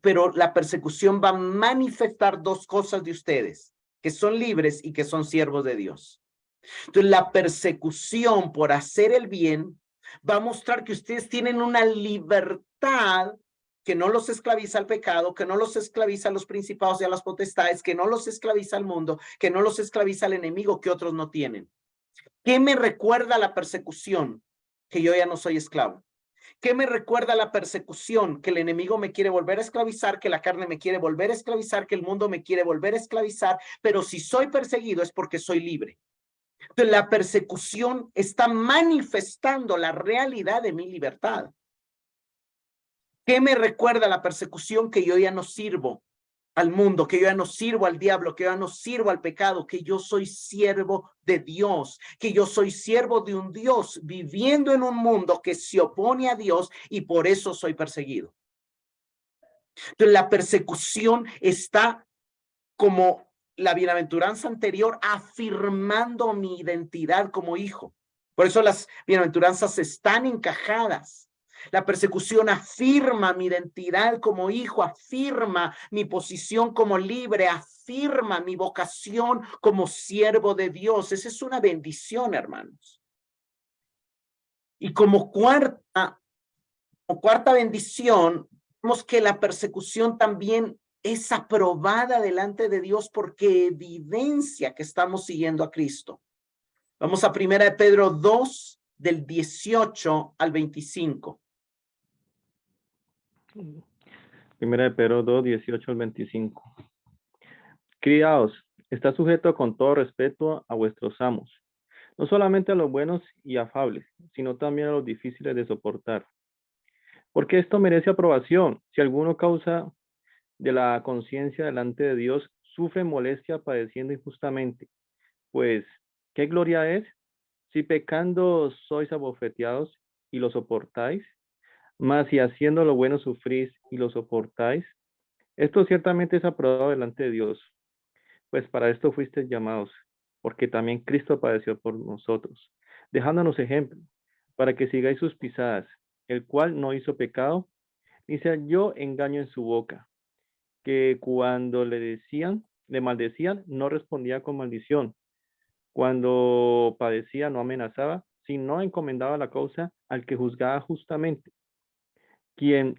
Speaker 1: pero la persecución va a manifestar dos cosas de ustedes, que son libres y que son siervos de Dios. Entonces, la persecución por hacer el bien va a mostrar que ustedes tienen una libertad que no los esclaviza al pecado, que no los esclaviza a los principados y a las potestades, que no los esclaviza al mundo, que no los esclaviza al enemigo que otros no tienen. ¿Qué me recuerda la persecución? Que yo ya no soy esclavo. ¿Qué me recuerda la persecución? Que el enemigo me quiere volver a esclavizar, que la carne me quiere volver a esclavizar, que el mundo me quiere volver a esclavizar, pero si soy perseguido es porque soy libre. Entonces, la persecución está manifestando la realidad de mi libertad. ¿Qué me recuerda la persecución? Que yo ya no sirvo al mundo, que yo ya no sirvo al diablo, que yo ya no sirvo al pecado, que yo soy siervo de Dios, que yo soy siervo de un Dios viviendo en un mundo que se opone a Dios y por eso soy perseguido. Entonces, la persecución está como la bienaventuranza anterior afirmando mi identidad como hijo. Por eso las bienaventuranzas están encajadas. La persecución afirma mi identidad como hijo, afirma mi posición como libre, afirma mi vocación como siervo de Dios. Esa es una bendición, hermanos. Y como cuarta bendición, vemos que la persecución también es aprobada delante de Dios porque evidencia que estamos siguiendo a Cristo. Vamos a 1 de Pedro 2, del 18 al 25.
Speaker 12: 1 de Pedro 2, 18 al 25. Criados, está sujeto con todo respeto a vuestros amos, no solamente a los buenos y afables, sino también a los difíciles de soportar. Porque esto merece aprobación. Si alguno causa de la conciencia delante de Dios sufre molestia padeciendo injustamente, pues, ¿qué gloria es? Si pecando sois abofeteados y lo soportáis, mas si haciendo lo bueno sufrís y lo soportáis, esto ciertamente es aprobado delante de Dios. Pues para esto fuisteis llamados, porque también Cristo padeció por nosotros, dejándonos ejemplo, para que sigáis sus pisadas, el cual no hizo pecado, ni se halló engaño en su boca, que cuando le maldecían, no respondía con maldición. Cuando padecía, no amenazaba, sino encomendaba la causa al que juzgaba justamente, quien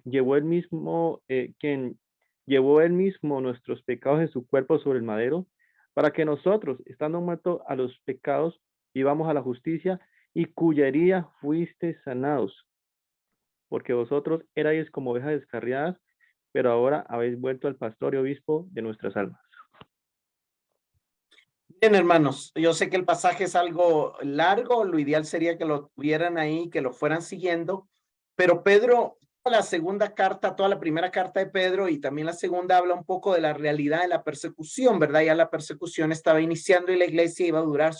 Speaker 12: llevó él mismo nuestros pecados en su cuerpo sobre el madero, para que nosotros, estando muertos a los pecados, vivamos a la justicia, y cuya herida fuisteis sanados. Porque vosotros erais como ovejas descarriadas, pero ahora habéis vuelto al pastor y obispo de nuestras almas.
Speaker 1: Bien, hermanos, yo sé que el pasaje es algo largo, lo ideal sería que lo tuvieran ahí, que lo fueran siguiendo, pero Pedro, la segunda carta, toda la primera carta de Pedro y también la segunda habla un poco de la realidad de la persecución, ¿verdad? Ya la persecución estaba iniciando y la iglesia iba a durar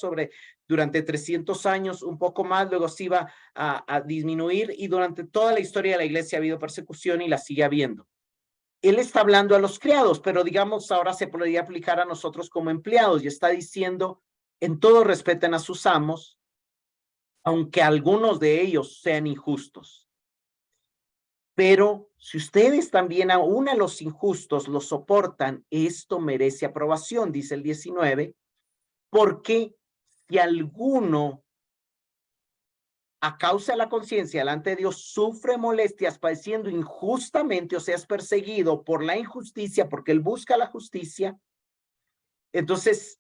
Speaker 1: durante 300 años, un poco más, luego se iba a disminuir y durante toda la historia de la iglesia ha habido persecución y la sigue habiendo. Él está hablando a los criados, pero digamos ahora se podría aplicar a nosotros como empleados y está diciendo, en todo respeten a sus amos, aunque algunos de ellos sean injustos. Pero si ustedes también aún a los injustos los soportan, esto merece aprobación, dice el 19, porque si alguno a causa de la conciencia delante de Dios sufre molestias padeciendo injustamente, o sea, es perseguido por la injusticia, porque él busca la justicia, entonces,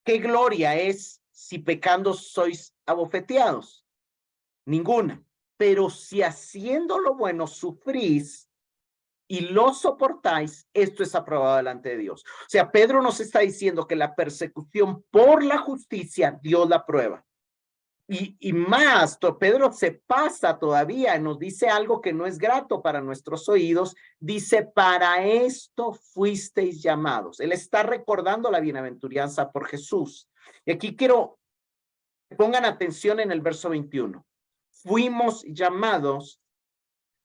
Speaker 1: ¿qué gloria es si pecando sois abofeteados? Ninguna. Pero si haciendo lo bueno sufrís y lo soportáis, esto es aprobado delante de Dios. O sea, Pedro nos está diciendo que la persecución por la justicia, Dios la aprueba. Y más, Pedro se pasa todavía, nos dice algo que no es grato para nuestros oídos, dice, para esto fuisteis llamados. Él está recordando la bienaventuranza por Jesús. Y aquí quiero que pongan atención en el verso 21. Fuimos llamados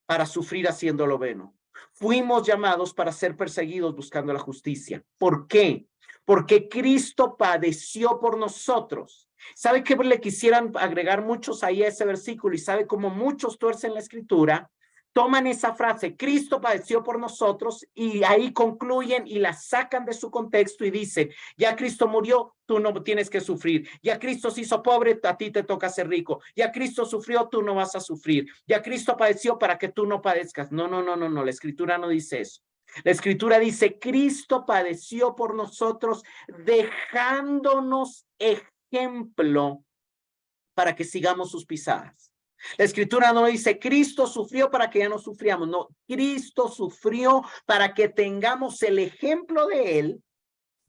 Speaker 1: para sufrir haciendo lo bueno. Fuimos llamados para ser perseguidos buscando la justicia. ¿Por qué? Porque Cristo padeció por nosotros. ¿Sabe qué le quisieran agregar muchos ahí a ese versículo? Y sabe cómo muchos tuercen la escritura. Toman esa frase, Cristo padeció por nosotros, y ahí concluyen y la sacan de su contexto y dicen, ya Cristo murió, tú no tienes que sufrir. Ya Cristo se hizo pobre, a ti te toca ser rico. Ya Cristo sufrió, tú no vas a sufrir. Ya Cristo padeció para que tú no padezcas. No, la escritura no dice eso. La escritura dice, Cristo padeció por nosotros, dejándonos ejemplo para que sigamos sus pisadas. La escritura no dice, Cristo sufrió para que ya no sufriamos. No, Cristo sufrió para que tengamos el ejemplo de él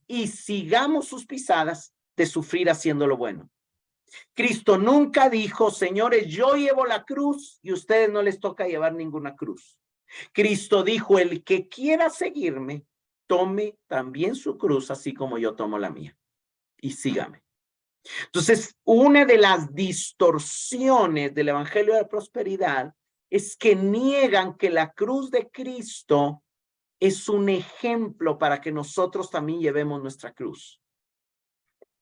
Speaker 1: y sigamos sus pisadas de sufrir haciendo lo bueno. Cristo nunca dijo, señores, yo llevo la cruz y a ustedes no les toca llevar ninguna cruz. Cristo dijo, el que quiera seguirme, tome también su cruz, así como yo tomo la mía, y sígame. Entonces, una de las distorsiones del evangelio de la prosperidad es que niegan que la cruz de Cristo es un ejemplo para que nosotros también llevemos nuestra cruz.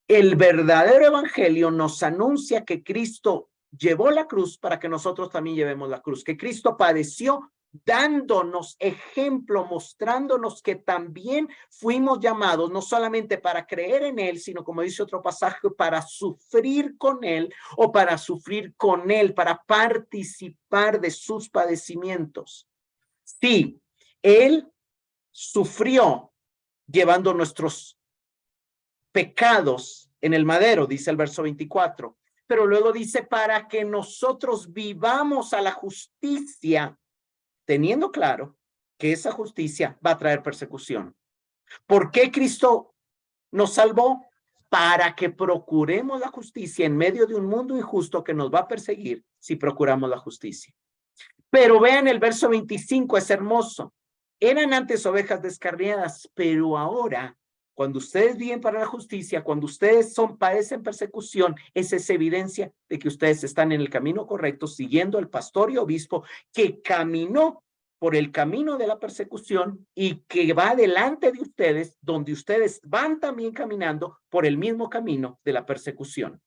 Speaker 1: El verdadero evangelio nos anuncia que Cristo llevó la cruz para que nosotros también llevemos la cruz, que Cristo padeció dándonos ejemplo, mostrándonos que también fuimos llamados no solamente para creer en él, sino como dice otro pasaje, para sufrir con él o para sufrir con él, para participar de sus padecimientos. Sí, él sufrió llevando nuestros pecados en el madero, dice el verso 24, pero luego dice para que nosotros vivamos a la justicia, teniendo claro que esa justicia va a traer persecución. ¿Por qué Cristo nos salvó? Para que procuremos la justicia en medio de un mundo injusto que nos va a perseguir si procuramos la justicia. Pero vean el verso 25, es hermoso. Eran antes ovejas descarriadas, pero ahora, cuando ustedes viven para la justicia, cuando ustedes padecen persecución, esa es evidencia de que ustedes están en el camino correcto, siguiendo al pastor y obispo que caminó por el camino de la persecución y que va delante de ustedes, donde ustedes van también caminando por el mismo camino de la persecución.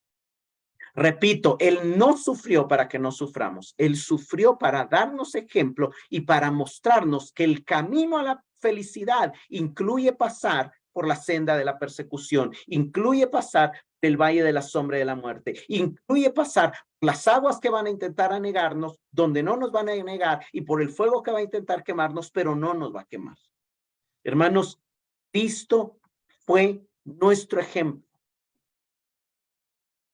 Speaker 1: Repito, él no sufrió para que no suframos, él sufrió para darnos ejemplo y para mostrarnos que el camino a la felicidad incluye pasar por la senda de la persecución, incluye pasar el valle de la sombra de la muerte, incluye pasar las aguas que van a intentar anegarnos, donde no nos van a negar, y por el fuego que va a intentar quemarnos, pero no nos va a quemar. Hermanos, Cristo fue nuestro ejemplo.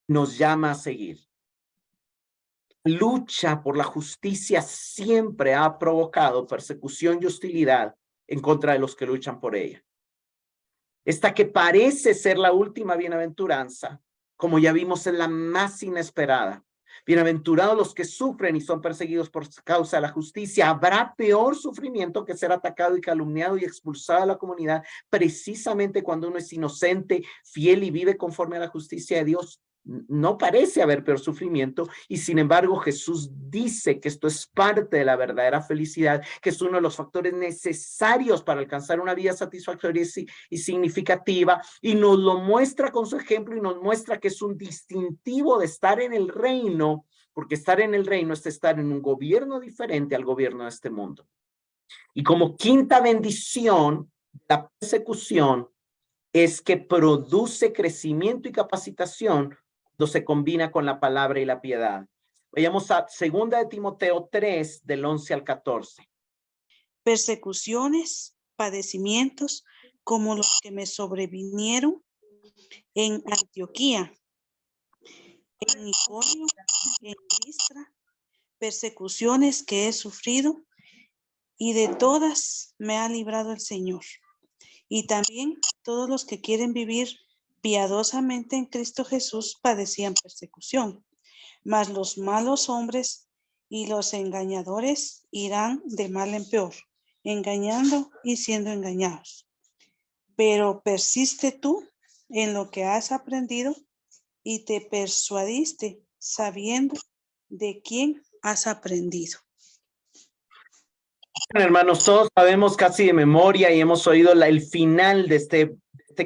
Speaker 1: Nos llama a seguir. Lucha por la justicia siempre ha provocado persecución y hostilidad en contra de los que luchan por ella. Esta que parece ser la última bienaventuranza, como ya vimos, es la más inesperada. Bienaventurados los que sufren y son perseguidos por causa de la justicia. Habrá peor sufrimiento que ser atacado y calumniado y expulsado de la comunidad, precisamente cuando uno es inocente, fiel y vive conforme a la justicia de Dios. No parece haber peor sufrimiento, y sin embargo Jesús dice que esto es parte de la verdadera felicidad, que es uno de los factores necesarios para alcanzar una vida satisfactoria y significativa, y nos lo muestra con su ejemplo y nos muestra que es un distintivo de estar en el reino, porque estar en el reino es estar en un gobierno diferente al gobierno de este mundo. Y como quinta bendición, la persecución es que produce crecimiento y capacitación cuando se combina con la palabra y la piedad. Vayamos a 2 de Timoteo 3, del 11 al 14.
Speaker 13: Persecuciones, padecimientos, como los que me sobrevinieron en Antioquía, en Iconio, en Listra, persecuciones que he sufrido, y de todas me ha librado el Señor. Y también todos los que quieren vivir piadosamente en Cristo Jesús padecían persecución. Mas los malos hombres y los engañadores irán de mal en peor, engañando y siendo engañados. Pero persiste tú en lo que has aprendido y te persuadiste sabiendo de quién has aprendido.
Speaker 1: Hermanos, todos sabemos casi de memoria y hemos oído el final de este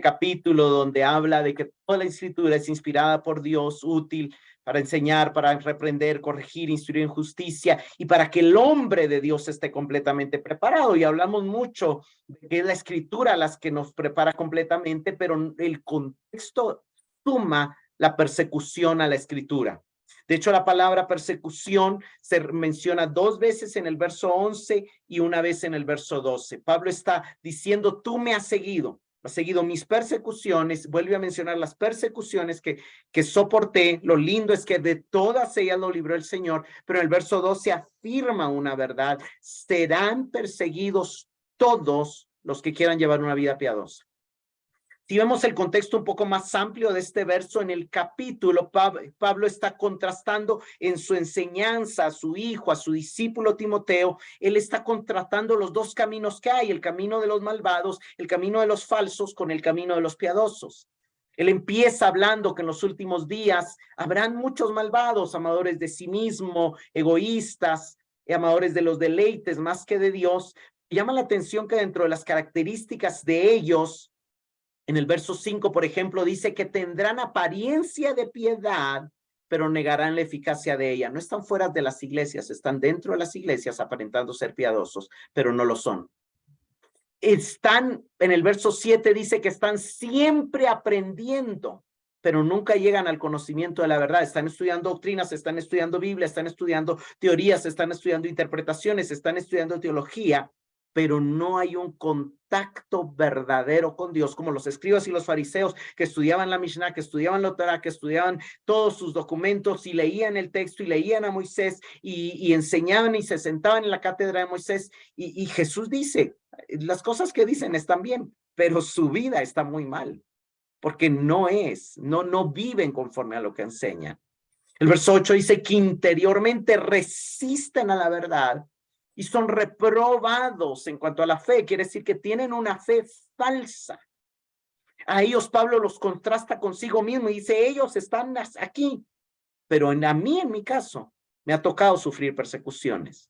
Speaker 1: capítulo, donde habla de que toda la escritura es inspirada por Dios, útil para enseñar, para reprender, corregir, instruir en justicia, y para que el hombre de Dios esté completamente preparado. Y hablamos mucho de que es la escritura las que nos prepara completamente, pero el contexto suma la persecución a la escritura. De hecho, la palabra persecución se menciona 2 veces en el verso 11 y 1 vez en el verso 12. Pablo está diciendo, tú me has seguido mis persecuciones. Vuelve a mencionar las persecuciones que soporté. Lo lindo es que de todas ellas lo libró el Señor, pero en el verso 12 afirma una verdad: serán perseguidos todos los que quieran llevar una vida piadosa. Si vemos el contexto un poco más amplio de este verso, en el capítulo, Pablo está contrastando en su enseñanza a su hijo, a su discípulo Timoteo. Él está contrastando los dos caminos que hay: el camino de los malvados, el camino de los falsos, con el camino de los piadosos. Él empieza hablando que en los últimos días habrán muchos malvados, amadores de sí mismo, egoístas, amadores de los deleites más que de Dios. Llama la atención que dentro de las características de ellos, en el verso 5, por ejemplo, dice que tendrán apariencia de piedad, pero negarán la eficacia de ella. No están fuera de las iglesias, están dentro de las iglesias aparentando ser piadosos, pero no lo son. Están, en el verso 7 dice que están siempre aprendiendo, pero nunca llegan al conocimiento de la verdad. Están estudiando doctrinas, están estudiando Biblia, están estudiando teorías, están estudiando interpretaciones, están estudiando teología, pero no hay un contacto verdadero con Dios, como los escribas y los fariseos que estudiaban la Mishnah, que estudiaban la Torah, que estudiaban todos sus documentos y leían el texto y leían a Moisés y enseñaban y se sentaban en la cátedra de Moisés. Y Jesús dice, las cosas que dicen están bien, pero su vida está muy mal, porque no viven conforme a lo que enseñan. El verso 8 dice que interiormente resisten a la verdad y son reprobados en cuanto a la fe. Quiere decir que tienen una fe falsa. A ellos Pablo los contrasta consigo mismo y dice, ellos están aquí, pero a mí, en mi caso, me ha tocado sufrir persecuciones.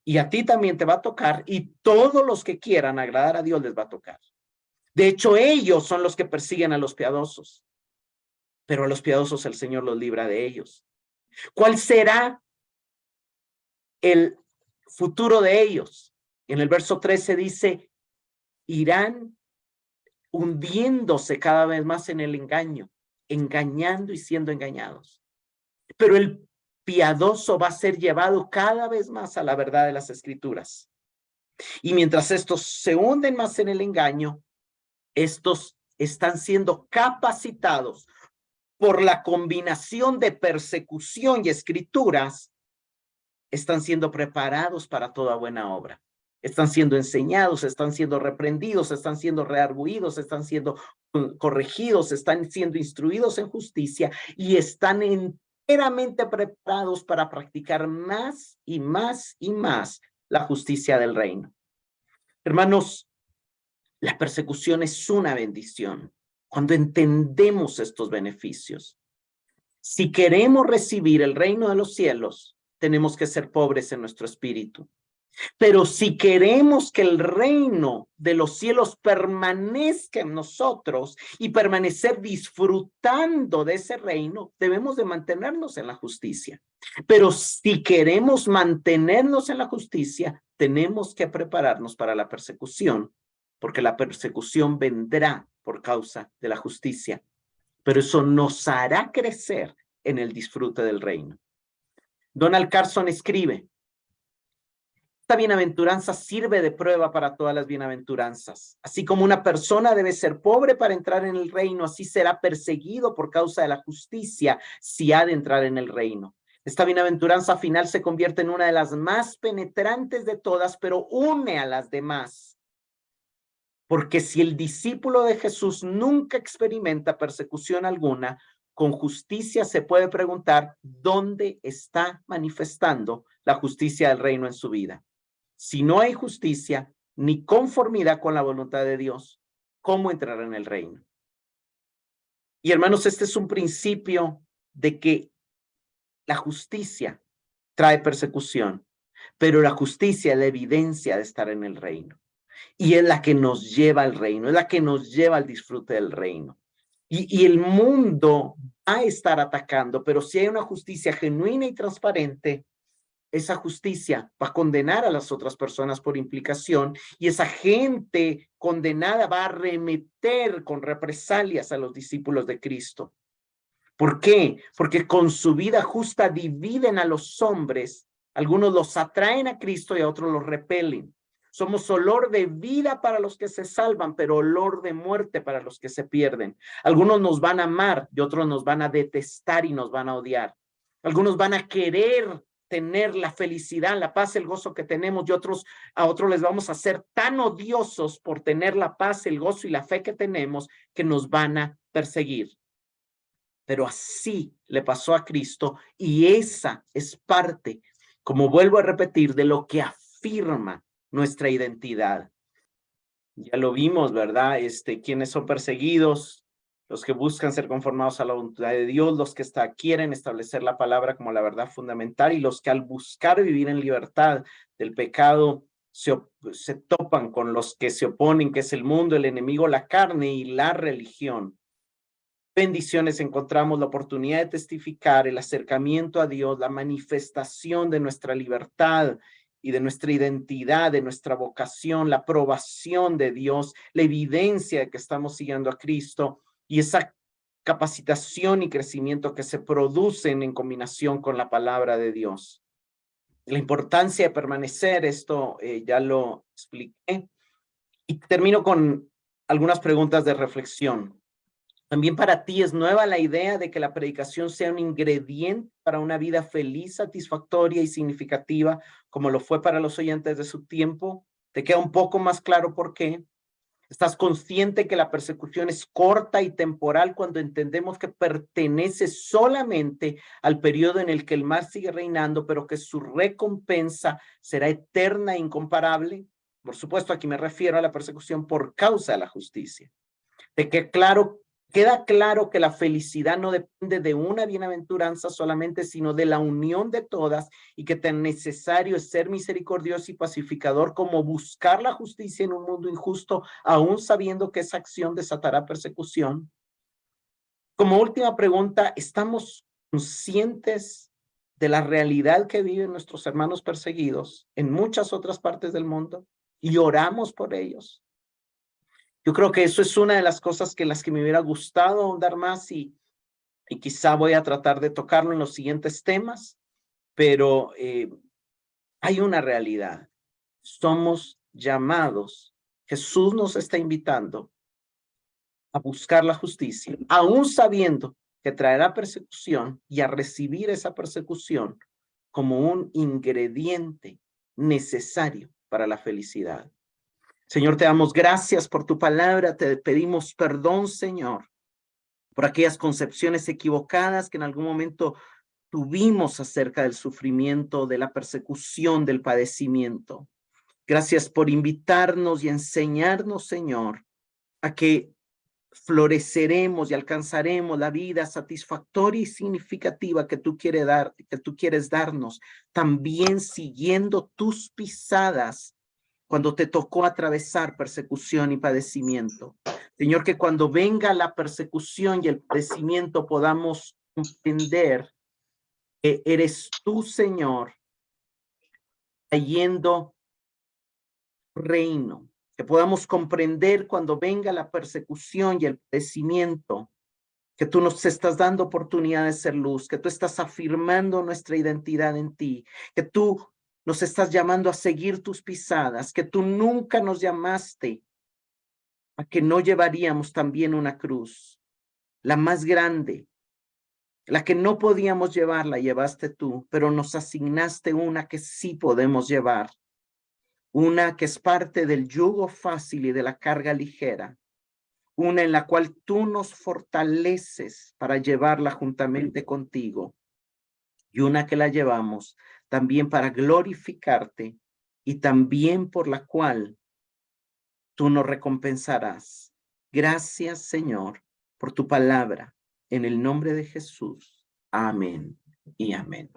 Speaker 1: Y a ti también te va a tocar, y todos los que quieran agradar a Dios les va a tocar. De hecho, ellos son los que persiguen a los piadosos, pero a los piadosos el Señor los libra de ellos. ¿Cuál será el futuro de ellos? En el verso 13 dice, irán hundiéndose cada vez más en el engaño, engañando y siendo engañados. Pero el piadoso va a ser llevado cada vez más a la verdad de las Escrituras. Y mientras estos se hunden más en el engaño, estos están siendo capacitados por la combinación de persecución y Escrituras, están siendo preparados para toda buena obra. Están siendo enseñados, están siendo reprendidos, están siendo reargüidos, están siendo corregidos, están siendo instruidos en justicia y están enteramente preparados para practicar más y más y más la justicia del reino. Hermanos, la persecución es una bendición cuando entendemos estos beneficios. Si queremos recibir el reino de los cielos, tenemos que ser pobres en nuestro espíritu. Pero si queremos que el reino de los cielos permanezca en nosotros y permanecer disfrutando de ese reino, debemos de mantenernos en la justicia. Pero si queremos mantenernos en la justicia, tenemos que prepararnos para la persecución, porque la persecución vendrá por causa de la justicia. Pero eso nos hará crecer en el disfrute del reino. Donald Carson escribe: esta bienaventuranza sirve de prueba para todas las bienaventuranzas. Así como una persona debe ser pobre para entrar en el reino, así será perseguido por causa de la justicia si ha de entrar en el reino. Esta bienaventuranza final se convierte en una de las más penetrantes de todas, pero une a las demás. Porque si el discípulo de Jesús nunca experimenta persecución alguna, con justicia se puede preguntar dónde está manifestando la justicia del reino en su vida. Si no hay justicia ni conformidad con la voluntad de Dios, ¿cómo entrar en el reino? Y hermanos, este es un principio de que la justicia trae persecución, pero la justicia es la evidencia de estar en el reino. Y es la que nos lleva al reino, es la que nos lleva al disfrute del reino. Y el mundo va a estar atacando, pero si hay una justicia genuina y transparente, esa justicia va a condenar a las otras personas por implicación y esa gente condenada va a arremeter con represalias a los discípulos de Cristo. ¿Por qué? Porque con su vida justa dividen a los hombres. Algunos los atraen a Cristo y a otros los repelen. Somos olor de vida para los que se salvan, pero olor de muerte para los que se pierden. Algunos nos van a amar y otros nos van a detestar y nos van a odiar. Algunos van a querer tener la felicidad, la paz, el gozo que tenemos y a otros les vamos a ser tan odiosos por tener la paz, el gozo y la fe que tenemos que nos van a perseguir. Pero así le pasó a Cristo y esa es parte, como vuelvo a repetir, de lo que afirma nuestra identidad. Ya lo vimos, ¿verdad? Quienes son perseguidos, los que buscan ser conformados a la voluntad de Dios, los que quieren establecer la palabra como la verdad fundamental y los que al buscar vivir en libertad del pecado se topan con los que se oponen, que es el mundo, el enemigo, la carne y la religión. Bendiciones, encontramos la oportunidad de testificar el acercamiento a Dios, la manifestación de nuestra libertad y de nuestra identidad, de nuestra vocación, la aprobación de Dios, la evidencia de que estamos siguiendo a Cristo y esa capacitación y crecimiento que se producen en combinación con la palabra de Dios. La importancia de permanecer, esto ya lo expliqué. Y termino con algunas preguntas de reflexión. También para ti es nueva la idea de que la predicación sea un ingrediente para una vida feliz, satisfactoria y significativa, como lo fue para los oyentes de su tiempo. ¿Te queda un poco más claro por qué? ¿Estás consciente que la persecución es corta y temporal cuando entendemos que pertenece solamente al periodo en el que el mal sigue reinando, pero que su recompensa será eterna e incomparable? Por supuesto, aquí me refiero a la persecución por causa de la justicia. Queda claro que la felicidad no depende de una bienaventuranza solamente, sino de la unión de todas y que tan necesario es ser misericordioso y pacificador como buscar la justicia en un mundo injusto, aún sabiendo que esa acción desatará persecución. Como última pregunta, ¿estamos conscientes de la realidad que viven nuestros hermanos perseguidos en muchas otras partes del mundo y oramos por ellos? Yo creo que eso es una de las cosas que las que me hubiera gustado ahondar más y quizá voy a tratar de tocarlo en los siguientes temas, pero hay una realidad. Somos llamados. Jesús nos está invitando a buscar la justicia, aún sabiendo que traerá persecución, y a recibir esa persecución como un ingrediente necesario para la felicidad. Señor, te damos gracias por tu palabra. Te pedimos perdón, Señor, por aquellas concepciones equivocadas que en algún momento tuvimos acerca del sufrimiento, de la persecución, del padecimiento. Gracias por invitarnos y enseñarnos, Señor, a que floreceremos y alcanzaremos la vida satisfactoria y significativa que tú quieres darnos, también siguiendo tus pisadas cuando te tocó atravesar persecución y padecimiento. Señor, que cuando venga la persecución y el padecimiento podamos comprender que eres tú, Señor, trayendo reino, que podamos comprender cuando venga la persecución y el padecimiento, que tú nos estás dando oportunidad de ser luz, que tú estás afirmando nuestra identidad en ti, que tú nos estás llamando a seguir tus pisadas, que tú nunca nos llamaste a que no llevaríamos también una cruz, la más grande, la que no podíamos llevar, la llevaste tú, pero nos asignaste una que sí podemos llevar, una que es parte del yugo fácil y de la carga ligera, una en la cual tú nos fortaleces para llevarla juntamente contigo, y una que la llevamos también para glorificarte y también por la cual tú nos recompensarás. Gracias, Señor, por tu palabra. En el nombre de Jesús. Amén y amén.